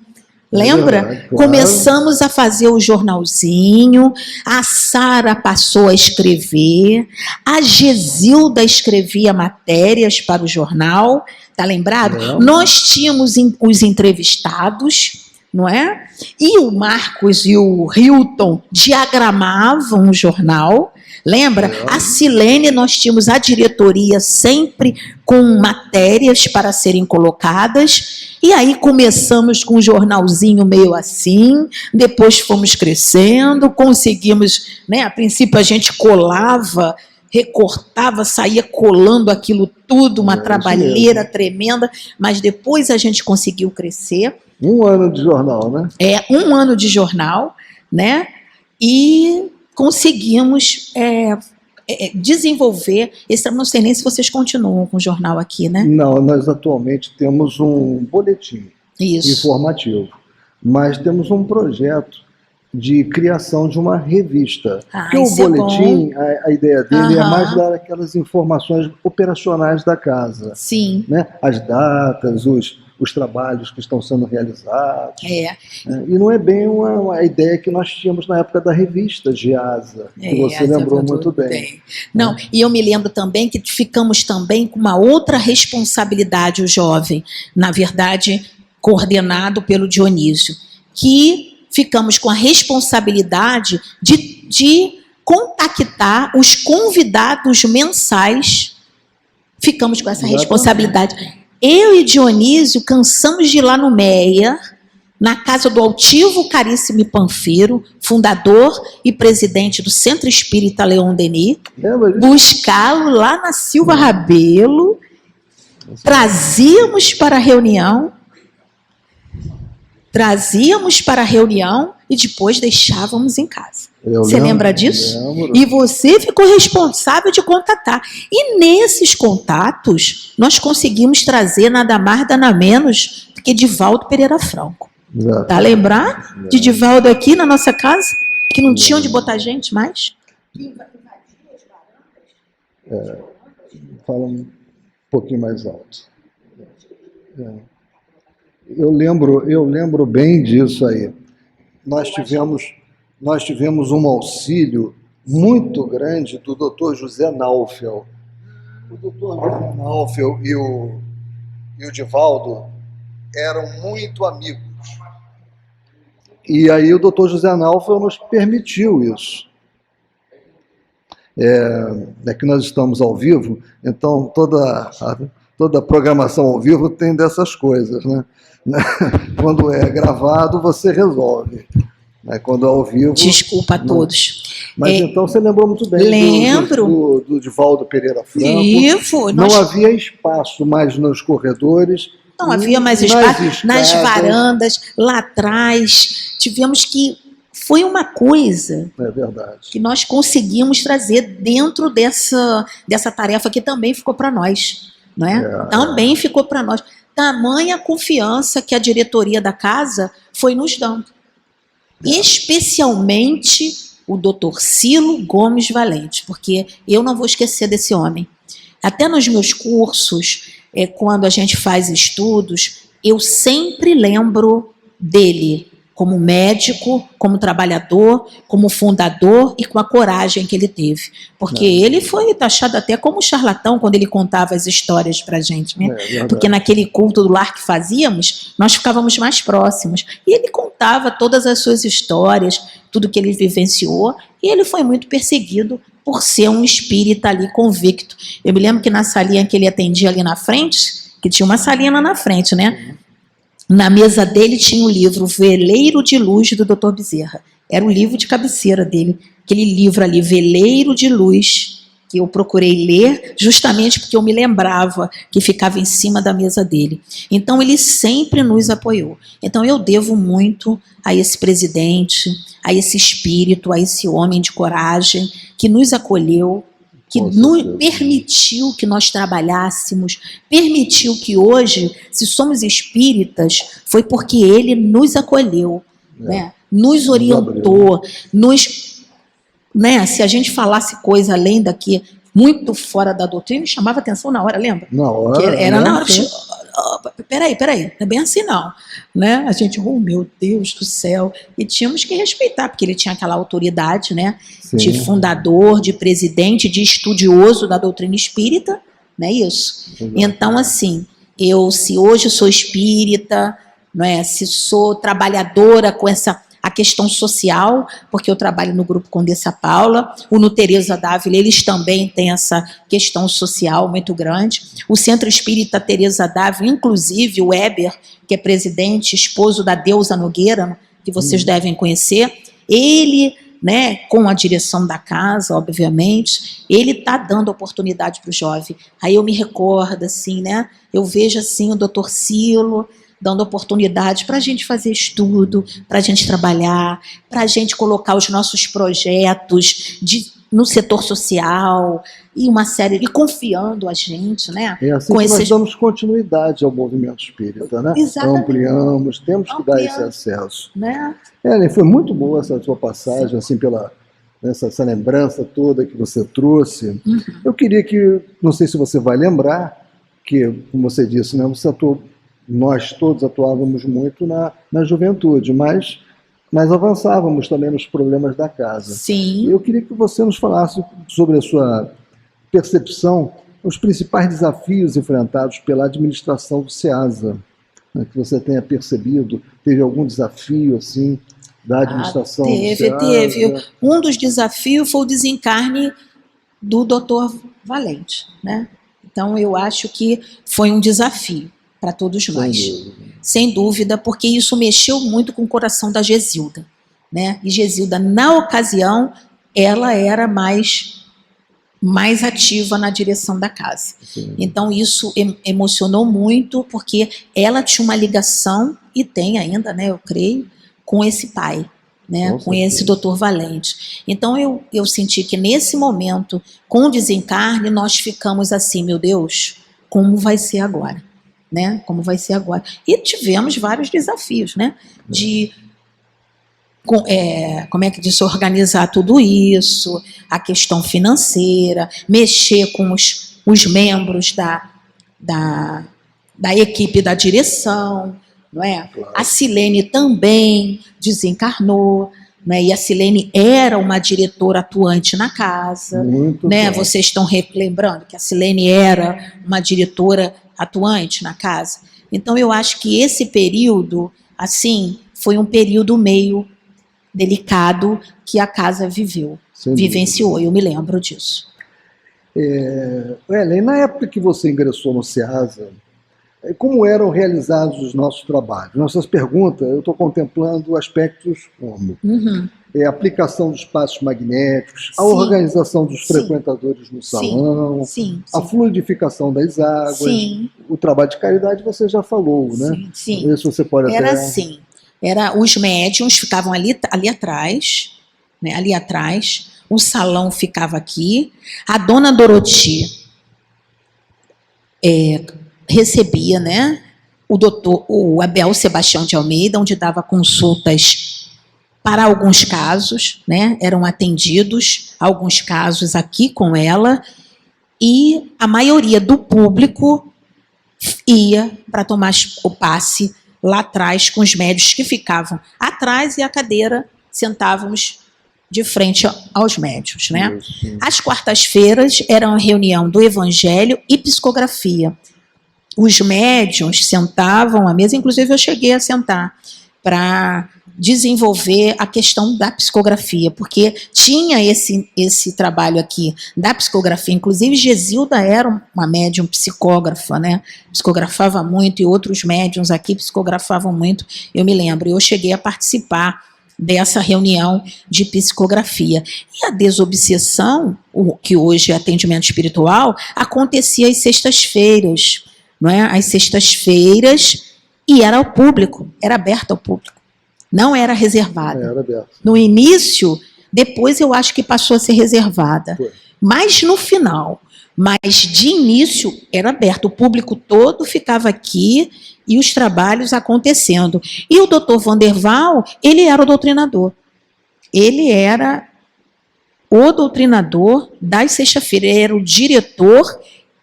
Lembra? Claro. Começamos a fazer o jornalzinho, a Sara passou a escrever, a Gesilda escrevia matérias para o jornal, tá lembrado? Nós tínhamos os entrevistados, não é? E o Marcos e o Hilton diagramavam o jornal, lembra? A Silene, nós tínhamos a diretoria sempre com matérias para serem colocadas, e aí começamos com um jornalzinho meio assim, depois fomos crescendo, conseguimos, né? A princípio a gente colava, recortava, saía colando aquilo tudo, uma trabalheira tremenda, mas depois a gente conseguiu crescer. 1 ano de jornal, né? 1 ano de jornal, né? E conseguimos desenvolver esse... Não sei nem se vocês continuam com o jornal aqui, né? Não, nós atualmente temos um boletim informativo, mas temos um projeto de criação de uma revista. Porque o boletim, a ideia dele é mais dar aquelas informações operacionais da casa. Sim. Né? As datas, os trabalhos que estão sendo realizados. E não é bem a ideia que nós tínhamos na época da revista Geasa, que você lembrou muito bem. Não, e eu me lembro também que ficamos também com uma outra responsabilidade, o jovem, na verdade, coordenado pelo Dionísio, que ficamos com a responsabilidade de contactar os convidados mensais. Ficamos com essa responsabilidade. Eu e Dionísio cansamos de ir lá no Meia, na casa do altivo Caríssimo Panfiro, fundador e presidente do Centro Espírita Leon Denis, buscá-lo lá na Silva Rabelo, trazíamos para a reunião e depois deixávamos em casa. Você lembra disso? Lembro. E você ficou responsável de contatar. E nesses contatos, nós conseguimos trazer nada mais, nada menos do que Divaldo Pereira Franco. Exato. Tá lembrar de Divaldo aqui na nossa casa? Que não tinha onde botar gente mais? Fala um pouquinho mais alto. Eu lembro bem disso aí. Nós tivemos um auxílio muito grande do Dr. José Naufel. O Dr. José Naufel e o Divaldo eram muito amigos. E aí o Dr. José Naufel nos permitiu isso. Que nós estamos ao vivo, então toda a programação ao vivo tem dessas coisas, né? Quando é gravado, você resolve. Quando é ao vivo... Desculpa a todos. Mas então você lembrou muito bem do Divaldo Pereira Franco. Não havia espaço mais nos corredores. Não havia mais espaço nas varandas, lá atrás. Tivemos que... Foi uma coisa que nós conseguimos trazer dentro dessa tarefa que também ficou para nós. Não é? Também ficou para nós. Tamanha confiança que a diretoria da casa foi nos dando. Especialmente o Dr. Cilo Gomes Valente, porque eu não vou esquecer desse homem. Até nos meus cursos, quando a gente faz estudos, eu sempre lembro dele, como médico, como trabalhador, como fundador e com a coragem que ele teve. Porque ele foi taxado até como charlatão quando ele contava as histórias para a gente, né? Porque naquele culto do lar que fazíamos, nós ficávamos mais próximos. E ele contava todas as suas histórias, tudo que ele vivenciou, e ele foi muito perseguido por ser um espírita ali convicto. Eu me lembro que na salinha que ele atendia ali na frente, que tinha uma salinha lá na frente, né? Na mesa dele tinha o livro Veleiro de Luz, do Dr. Bezerra. Era o livro de cabeceira dele. Aquele livro ali, Veleiro de Luz, que eu procurei ler justamente porque eu me lembrava que ficava em cima da mesa dele. Então, ele sempre nos apoiou. Então, eu devo muito a esse presidente, a esse espírito, a esse homem de coragem que nos acolheu, que nos permitiu que nós trabalhássemos, permitiu que hoje, se somos espíritas, foi porque ele nos acolheu, né? Nos orientou, né? Se a gente falasse coisa além daqui, muito fora da doutrina, chamava atenção na hora, lembra? Na hora. Era na hora. Peraí, não é bem assim não, né? A gente, oh meu Deus do céu, e tínhamos que respeitar, porque ele tinha aquela autoridade, né? Sim. De fundador, de presidente, de estudioso da doutrina espírita, não é isso? Exato. Então, assim, se hoje sou espírita, não é? Se sou trabalhadora com a questão social, porque eu trabalho no grupo Condessa Paula, o no Teresa Dávila, eles também têm essa questão social muito grande. O Centro Espírita Teresa Dávila, inclusive o Weber, que é presidente, esposo da Deusa Nogueira, que vocês devem conhecer, ele, né, com a direção da casa, obviamente, ele está dando oportunidade para o jovem. Aí eu me recordo, assim, né, eu vejo assim o Dr. Cilo dando oportunidade para a gente fazer estudo, para a gente trabalhar, para a gente colocar os nossos projetos no setor social e uma série, e confiando a gente, né? É assim que nós damos continuidade ao movimento espírita, né? Exatamente. Ampliamos, temos que dar esse acesso. Né? Ellen, foi muito boa essa sua passagem, assim, essa lembrança toda que você trouxe. Uhum. Eu queria que, não sei se você vai lembrar, que, como você disse, né, nós todos atuávamos muito na juventude, mas avançávamos também nos problemas da casa. Sim. Eu queria que você nos falasse sobre a sua percepção, os principais desafios enfrentados pela administração do SEASA, né, que você tenha percebido. Teve algum desafio, assim, da administração do SEASA? Teve. Um dos desafios foi o desencarne do Dr. Valente, né? Então, eu acho que foi um desafio para todos nós, sem dúvida, porque isso mexeu muito com o coração da Gesilda, né? E Gesilda, na ocasião, ela era mais ativa na direção da casa. Sim. Então isso emocionou muito, porque ela tinha uma ligação, e tem ainda, né, eu creio, com esse pai, né, com esse Dr. Valente. Então eu senti que nesse momento, com o desencarne, nós ficamos assim, meu Deus, como vai ser agora? Né? Como vai ser agora? E tivemos vários desafios, né? Como é que se organizar tudo isso, a questão financeira, mexer com os membros da equipe da direção, não é? Claro. A Silene também desencarnou, né? E a Silene era uma diretora atuante na casa, muito, né? Bom. Vocês estão lembrando que a Silene era uma diretora atuante na casa. Então eu acho que esse período, assim, foi um período meio delicado que a casa vivenciou, eu me lembro disso. Ellen, na época que você ingressou no SEASA, como eram realizados os nossos trabalhos? Nossas perguntas, eu estou contemplando aspectos como a aplicação dos passos magnéticos, a organização dos frequentadores no salão, a fluidificação das águas, o trabalho de caridade você já falou, né? Sim. Isso você pode Era assim, os médiuns ficavam ali atrás, né? Ali atrás, o salão ficava aqui, a dona Doroti recebia, né, o Abel Sebastião de Almeida, onde dava consultas para alguns casos, né, eram atendidos, alguns casos aqui com ela, e a maioria do público ia para tomar o passe lá atrás, com os médios que ficavam atrás e a cadeira sentávamos de frente aos médios, né? Às quartas-feiras era uma reunião do Evangelho e psicografia. Os médiuns sentavam à mesa, inclusive eu cheguei a sentar, para desenvolver a questão da psicografia, porque tinha esse trabalho aqui da psicografia, inclusive Gesilda era uma médium psicógrafa, né? Psicografava muito, e outros médiuns aqui psicografavam muito, eu me lembro, eu cheguei a participar dessa reunião de psicografia. E a desobsessão, o que hoje é atendimento espiritual, acontecia às sextas-feiras, não é? Às sextas-feiras, e era ao público, era aberto ao público. Não era reservada. Era aberto. No início, depois eu acho que passou a ser reservada. Foi. Mas no final, mas de início era aberto. O público todo ficava aqui e os trabalhos acontecendo. E o Dr. Vanderval, ele era o doutrinador. Ele era o doutrinador das sextas-feiras. Ele era o diretor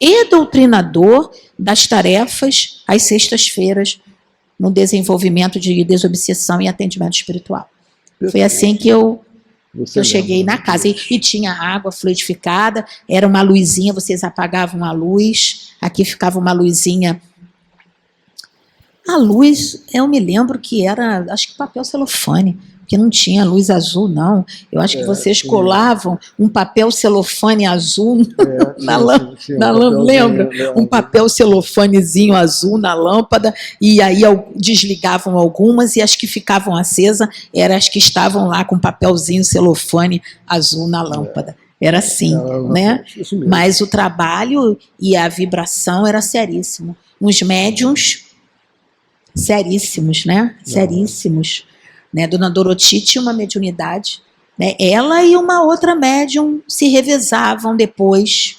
e doutrinador das tarefas às sextas-feiras no desenvolvimento de desobsessão e atendimento espiritual. Foi assim que eu cheguei na casa. E tinha água fluidificada, era uma luzinha, vocês apagavam a luz, aqui ficava uma luzinha. A luz, eu me lembro que era, acho que papel celofane, porque não tinha luz azul, não. Eu acho que vocês colavam um papel celofane azul na lâmpada, lembra? Um papel celofanezinho azul na lâmpada, e aí desligavam algumas, e as que ficavam acesas eram as que estavam lá com papelzinho celofane azul na lâmpada. Era assim, né? Mas o trabalho e a vibração era seríssimo. Uns médiuns seríssimos, né? Seríssimos. Né? Dona Doroti tinha uma mediunidade, né? Ela e uma outra médium se revezavam depois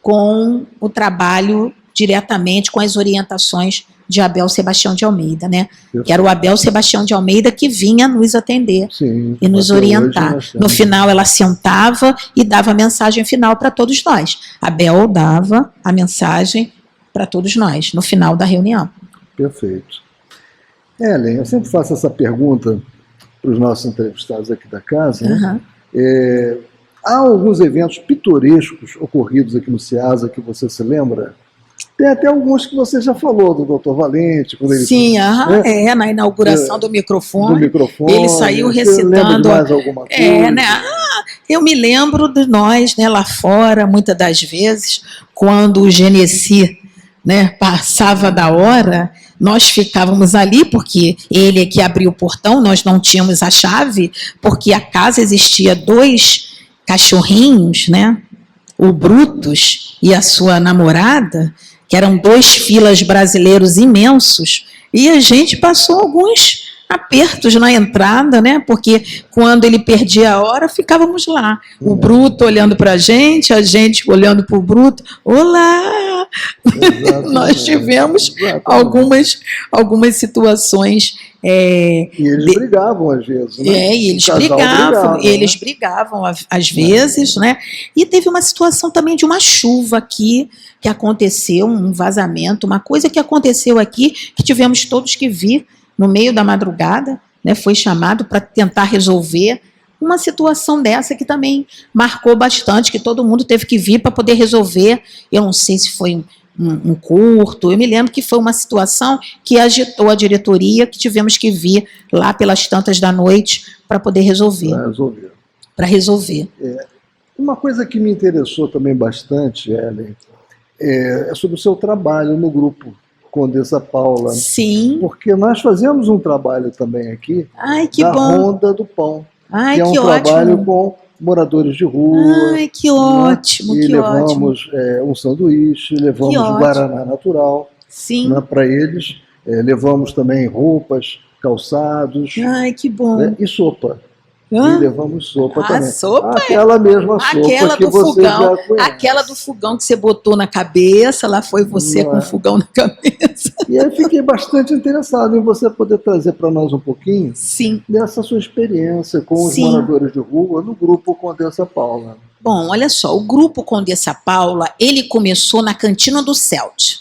com o trabalho diretamente, com as orientações de Abel Sebastião de Almeida, né? Que era o Abel Sebastião de Almeida que vinha nos atender. Sim, e nos orientar. No final ela sentava e dava a mensagem final para todos nós. Abel dava a mensagem para todos nós, no final da reunião. Perfeito. Ellen, eu sempre faço essa pergunta para os nossos entrevistados aqui da casa. Né? Há alguns eventos pitorescos ocorridos aqui no SEASA que você se lembra? Tem até alguns que você já falou, do Dr. Valente. Quando ele, sim, na inauguração do microfone, ele saiu recitando. Lembra de mais alguma coisa? Né? Eu me lembro de nós, né, lá fora, muitas das vezes, quando o Genesi, né, passava da hora, nós ficávamos ali, porque ele é que abriu o portão, nós não tínhamos a chave, porque a casa existia 2 cachorrinhos, né, o Brutus e a sua namorada, que eram 2 filas brasileiros imensos, e a gente passou alguns apertos na entrada, né? Porque quando ele perdia a hora, ficávamos lá. O Bruto olhando para a gente olhando para o Bruto. Olá! Nós tivemos algumas situações. E eles brigavam às vezes, né? E eles brigavam às vezes, né? E teve uma situação também de uma chuva aqui, que aconteceu, um vazamento, uma coisa que aconteceu aqui, que tivemos todos que vir no meio da madrugada, né, foi chamado para tentar resolver uma situação dessa que também marcou bastante, que todo mundo teve que vir para poder resolver. Eu não sei se foi um curto, eu me lembro que foi uma situação que agitou a diretoria, que tivemos que vir lá pelas tantas da noite para poder resolver. Para resolver. Uma coisa que me interessou também bastante, Ellen, é sobre o seu trabalho no grupo Condessa Paula. Sim. Porque nós fazemos um trabalho também aqui da Ronda do Pão. Ai, que é um trabalho com moradores de rua. Ai, que ótimo, né? E levamos um sanduíche, levamos guaraná natural para eles. Levamos também roupas, calçados. Ai, que bom. E sopa. E levamos sopa também. Sopa aquela mesma sopa aquela que do você fogão, já conhece. aquela do fogão que você botou na cabeça, lá foi você com o fogão na cabeça. E aí fiquei bastante interessado em você poder trazer para nós um pouquinho Sim. dessa sua experiência com os Sim. moradores de rua no grupo Condessa Paula. Bom, olha só, o grupo Condessa Paula, ele começou na Cantina do CELT,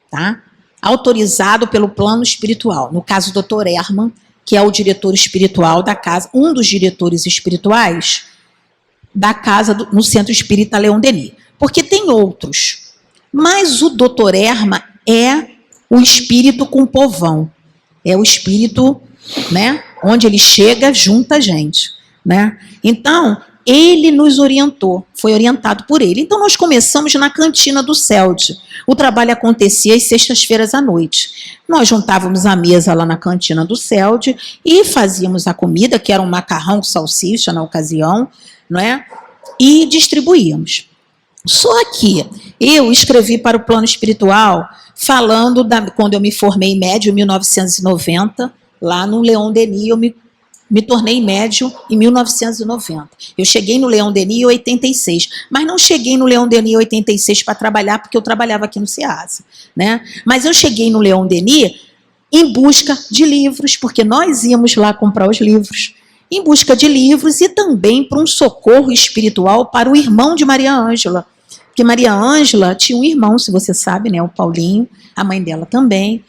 tá? Autorizado pelo plano espiritual, no caso do Dr. Herman, que é o diretor espiritual da casa, um dos diretores espirituais da casa no Centro Espírita Leon Denis. Porque tem outros, mas o Dr. Herman é o espírito com povão, é o espírito, né, onde ele chega, junta a gente, né? Então, ele nos orientou, foi orientado por ele. Então, nós começamos na cantina do CELT. O trabalho acontecia às sextas-feiras à noite. Nós juntávamos a mesa lá na cantina do CELT e fazíamos a comida, que era um macarrão com salsicha na ocasião, não é? E distribuíamos. Só que eu escrevi para o plano espiritual, falando quando eu me formei médium em 1990, lá no Leon Denis, eu me tornei médium em 1990. Eu cheguei no Leon Denis em 86, mas não cheguei no Leon Denis em 86 para trabalhar, porque eu trabalhava aqui no CEASA, né? Mas eu cheguei no Leon Denis em busca de livros, porque nós íamos lá comprar os livros, em busca de livros e também para um socorro espiritual para o irmão de Maria Ângela, porque Maria Ângela tinha um irmão, se você sabe, né, o Paulinho, a mãe dela também.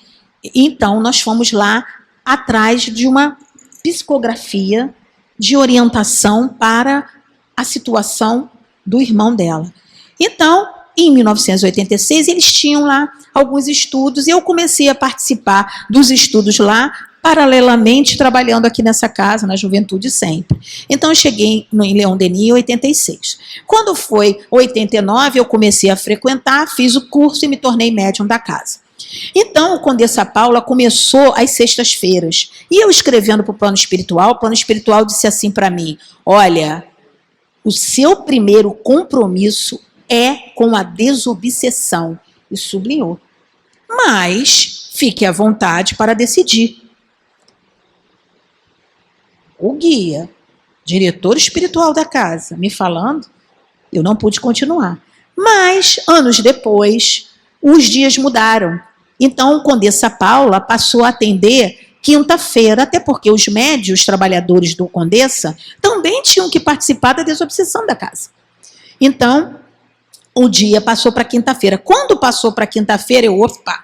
Então, nós fomos lá atrás de uma psicografia de orientação para a situação do irmão dela. Então, em 1986, eles tinham lá alguns estudos e eu comecei a participar dos estudos lá, paralelamente trabalhando aqui nessa casa, na juventude sempre. Então, eu cheguei em Leon Denis em 86. Quando foi 89, eu comecei a frequentar, fiz o curso e me tornei médium da casa. Então, o Condessa Paula começou às sextas-feiras. E eu escrevendo para o plano espiritual disse assim para mim, olha, o seu primeiro compromisso é com a desobsessão. E sublinhou. Mas fique à vontade para decidir. O guia, diretor espiritual da casa, me falando, eu não pude continuar. Mas, anos depois, os dias mudaram. Então, o Condessa Paula passou a atender quinta-feira, até porque os médios trabalhadores do Condessa também tinham que participar da desobsessão da casa. Então, o dia passou para quinta-feira. Quando passou para quinta-feira,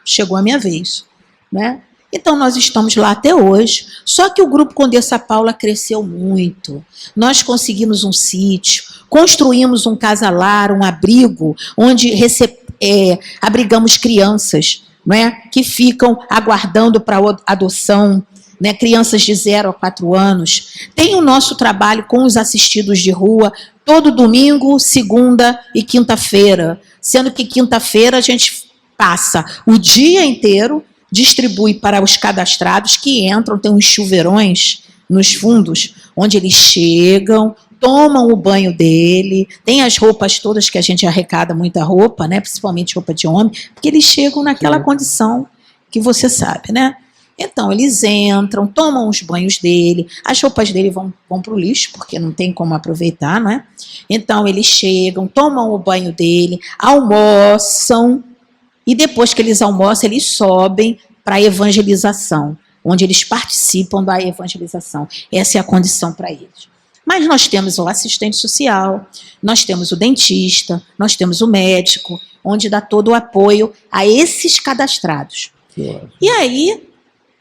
chegou a minha vez, né? Então, nós estamos lá até hoje, só que o grupo Condessa Paula cresceu muito. Nós conseguimos um sítio, construímos um casalar, um abrigo, onde abrigamos crianças, não é? Que ficam aguardando para adoção, né? Crianças de 0 a 4 anos. Tem o nosso trabalho com os assistidos de rua, todo domingo, segunda e quinta-feira, sendo que quinta-feira a gente passa o dia inteiro, distribui para os cadastrados que entram, tem uns chuveirões nos fundos, onde eles chegam, tomam o banho dele, tem as roupas todas que a gente arrecada muita roupa, né? Principalmente roupa de homem, porque eles chegam naquela condição que você sabe, né? Então, eles entram, tomam os banhos dele, as roupas dele vão para o lixo, porque não tem como aproveitar, não é? Então, eles chegam, tomam o banho dele, almoçam, e depois que eles almoçam, eles sobem para a evangelização, onde eles participam da evangelização. Essa é a condição para eles. Mas nós temos o assistente social, nós temos o dentista, nós temos o médico, onde dá todo o apoio a esses cadastrados. E aí,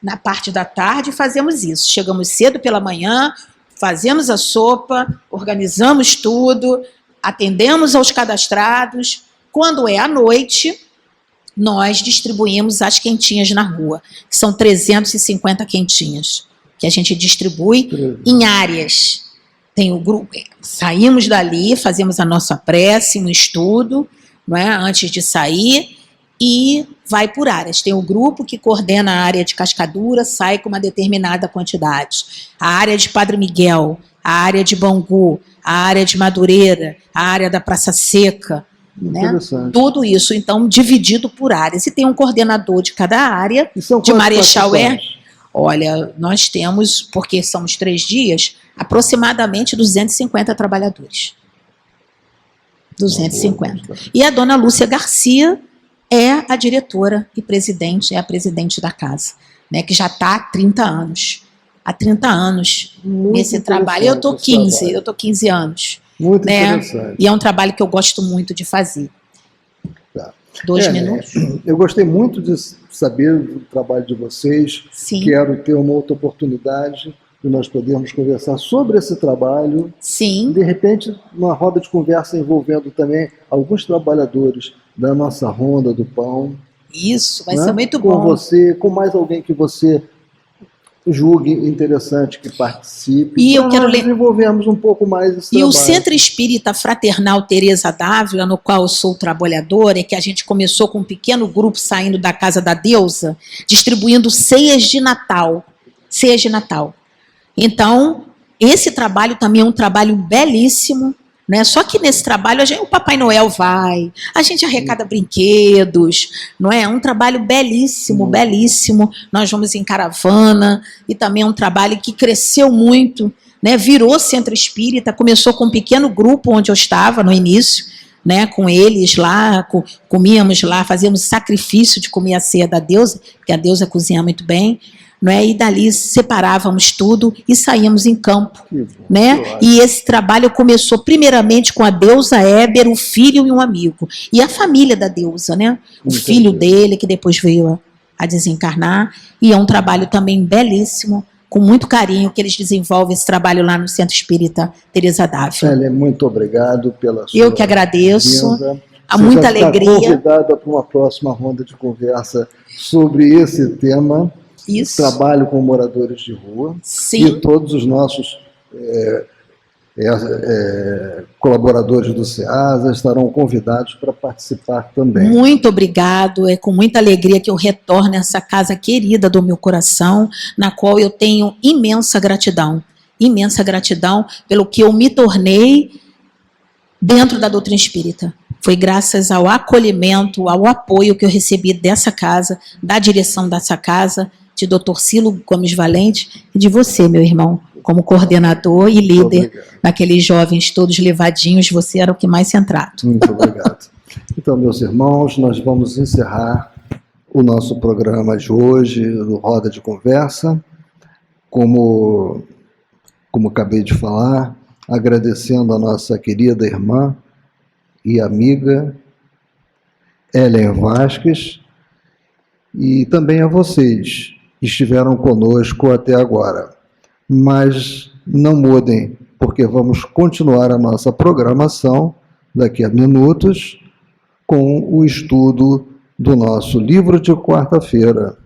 na parte da tarde, fazemos isso. Chegamos cedo pela manhã, fazemos a sopa, organizamos tudo, atendemos aos cadastrados. Quando é à noite, nós distribuímos as quentinhas na rua, que são 350 quentinhas, que a gente distribui em áreas. Tem o grupo, saímos dali, fazemos a nossa prece, um estudo, não é? Antes de sair, e vai por áreas. Tem o grupo que coordena a área de Cascadura, sai com uma determinada quantidade. A área de Padre Miguel, a área de Bangu, a área de Madureira, a área da Praça Seca, né? Tudo isso, então, dividido por áreas. E tem um coordenador de cada área, de Marechal Hermes. Olha, nós temos, porque são os 3 dias, aproximadamente 250 trabalhadores. 250. E a dona Lúcia Garcia é a diretora e presidente, é a presidente da casa, né, que já está há 30 anos. Há 30 anos nesse trabalho. Eu estou 15 anos. Muito né? interessante. E é um trabalho que eu gosto muito de fazer. Tá. 2 minutos. Eu gostei muito de saber do trabalho de vocês. Sim. Quero ter uma outra oportunidade de nós podermos conversar sobre esse trabalho. Sim. De repente, uma roda de conversa envolvendo também alguns trabalhadores da nossa Ronda do Pão. Isso, vai né? ser muito com bom. Com você, com mais alguém que você julgue interessante que participe. E eu quero desenvolvermos um pouco mais esse trabalho. E o Centro Espírita Fraternal Teresa d'Ávila, no qual eu sou trabalhadora, é que a gente começou com um pequeno grupo saindo da Casa da Deusa, distribuindo ceias de Natal. Ceias de Natal. Então, esse trabalho também é um trabalho belíssimo, né? Só que nesse trabalho o Papai Noel vai, a gente arrecada brinquedos, não é? É um trabalho belíssimo, belíssimo. Nós vamos em caravana e também é um trabalho que cresceu muito, né? Virou Centro Espírita, começou com um pequeno grupo onde eu estava no início, né? Com eles lá, comíamos lá, fazíamos sacrifício de comer a ceia da deusa, porque a deusa cozinha muito bem. Não é? E dali separávamos tudo e saíamos em campo. Né? E esse trabalho começou primeiramente com a deusa Éber, o filho e um amigo. E a família da deusa, né? O filho dele, que depois veio a desencarnar. E é um trabalho também belíssimo, com muito carinho, que eles desenvolvem esse trabalho lá no Centro Espírita Teresa d'Ávila. Célia, muito obrigado pela sua Eu que agradeço. vinda. Há muita alegria. Você está convidada para uma próxima ronda de conversa sobre esse tema. Isso. Trabalho com moradores de rua. Sim. E todos os nossos colaboradores do SEASA estarão convidados para participar também. Muito obrigado, é com muita alegria que eu retorno a essa casa querida do meu coração, na qual eu tenho imensa gratidão pelo que eu me tornei dentro da doutrina espírita. Foi graças ao acolhimento, ao apoio que eu recebi dessa casa, da direção dessa casa, de Dr. Cilo Gomes Valente e de você, meu irmão, como coordenador e líder daqueles jovens todos levadinhos, você era o que mais centrado. Muito obrigado. Então, meus irmãos, nós vamos encerrar o nosso programa de hoje, no Roda de Conversa, como acabei de falar, agradecendo a nossa querida irmã e amiga Helen Vasques e também a vocês que estiveram conosco até agora. Mas não mudem, porque vamos continuar a nossa programação daqui a minutos com o estudo do nosso livro de quarta-feira,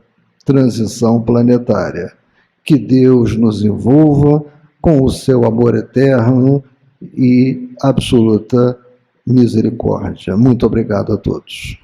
Transição Planetária. Que Deus nos envolva com o seu amor eterno e absoluta misericórdia. Muito obrigado a todos.